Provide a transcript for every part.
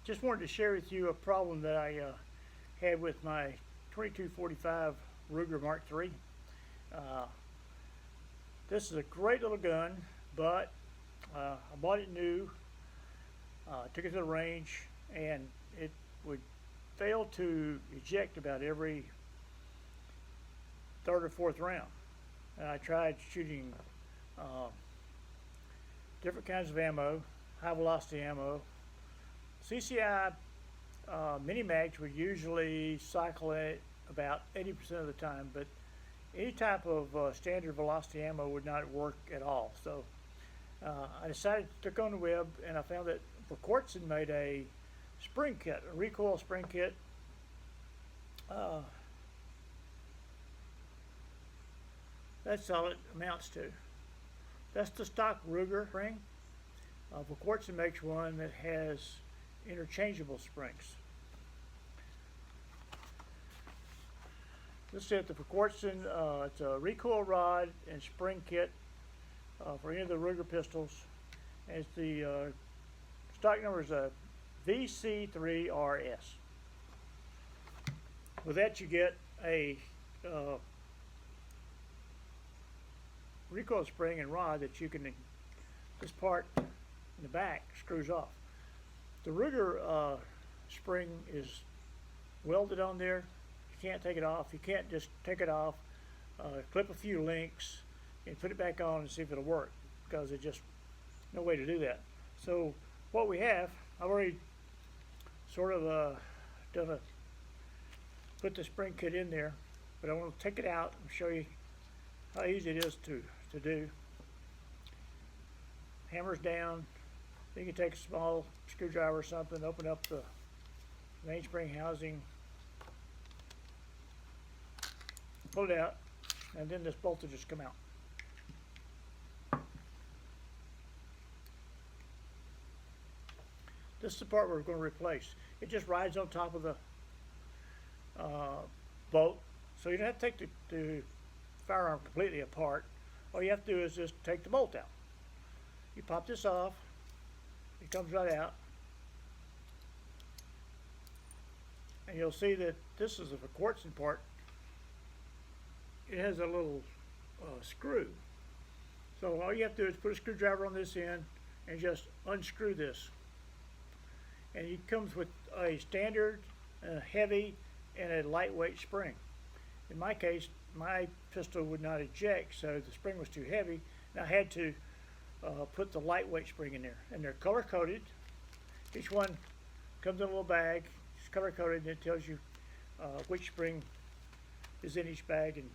Just wanted to share with you a problem that I had with my 2245 Ruger Mark III. Uh, this is a great little gun, but I bought it new, took it to the range, and it would fail to eject about every third or fourth round. And I tried shooting uh, different kinds of ammo, high velocity ammo. CCI mini mags would usually cycle it about 80% of the time, but any type of standard velocity ammo would not work at all. So I decided to look on the web, and I found that Volquartsen made a spring kit, a recoil spring kit. That's all it amounts to. That's the stock Ruger spring. Volquartsen makes one that has interchangeable springs. This is the Volquartsen. It's a recoil rod and spring kit for any of the Ruger pistols. And it's the stock number is a VC3RS. With that, you get a recoil spring and rod that you can, this part in the back screws off. The Ruger spring is welded on there. You can't take it off. You can't just take it off, clip a few links, and put it back on and see if it'll work, because there's just no way to do that. So what we have, I've already sort of put the spring kit in there, but I want to take it out and show you how easy it is to do. Hammers down. Then you can take a small screwdriver or something, open up the mainspring housing, pull it out, and then this bolt will just come out. This is the part we're going to replace. It just rides on top of the bolt, so you don't have to take the firearm completely apart. All you have to do is just take the bolt out. You pop this off, it comes right out, and you'll see that this is a Volquartsen part. It has a little screw. So all you have to do is put a screwdriver on this end and just unscrew this. And it comes with a standard, heavy, and a lightweight spring. In my case, my pistol would not eject, so the spring was too heavy, and I had to put the lightweight spring in there. And they're color coded. Each one comes in a little bag. It's color coded, and it tells you which spring is in each bag and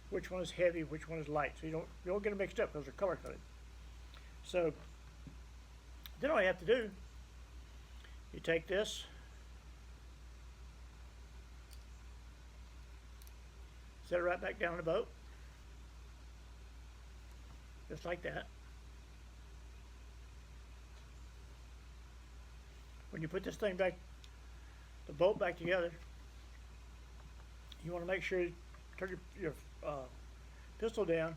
which one is heavy, which one is light. So you don't get them mixed up because they're color coded. So then all you have to do, you take this, set it right back down in the boat, just like that. When you put this thing back, the bolt back together, you want to make sure you turn your pistol down,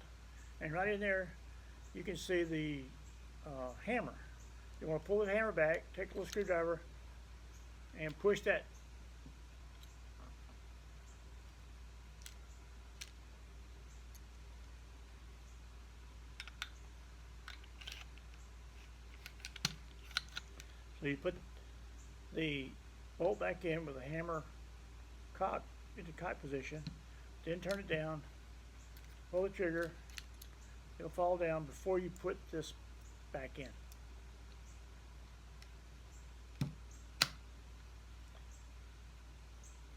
and right in there you can see the hammer. You want to pull the hammer back, take a little screwdriver, and push that. So you put the bolt back in with the hammer cocked into cock position, then turn it down, pull the trigger, it'll fall down before you put this back in.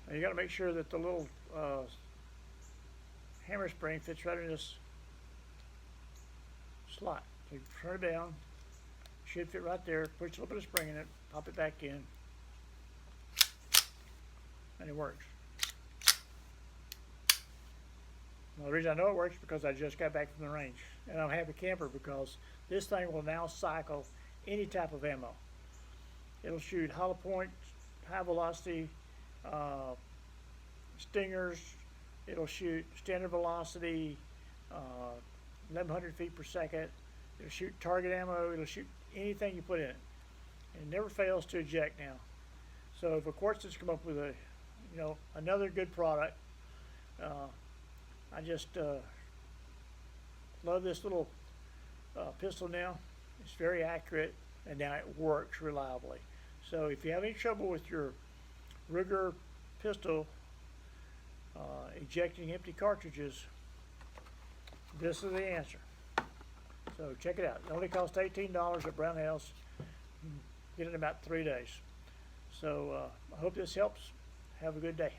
Now you got to make sure that the little hammer spring fits right in this slot. So you turn it down, should fit right there, push a little bit of spring in it, pop it back in, and it works. Now, the reason I know it works is because I just got back from the range, and I'm a happy camper because this thing will now cycle any type of ammo. It'll shoot hollow point, high velocity, stingers. It'll shoot standard velocity, 1100 feet per second. It'll shoot target ammo. It'll shoot anything you put in it. and it never fails to eject now. So if Volquartsen's come up with a, another good product, I just love this little pistol now. It's very accurate, and now it works reliably. So if you have any trouble with your Ruger pistol ejecting empty cartridges, this is the answer. So check it out. It only costs $18 at Brown House. Get it in about 3 days. So I hope this helps. Have a good day.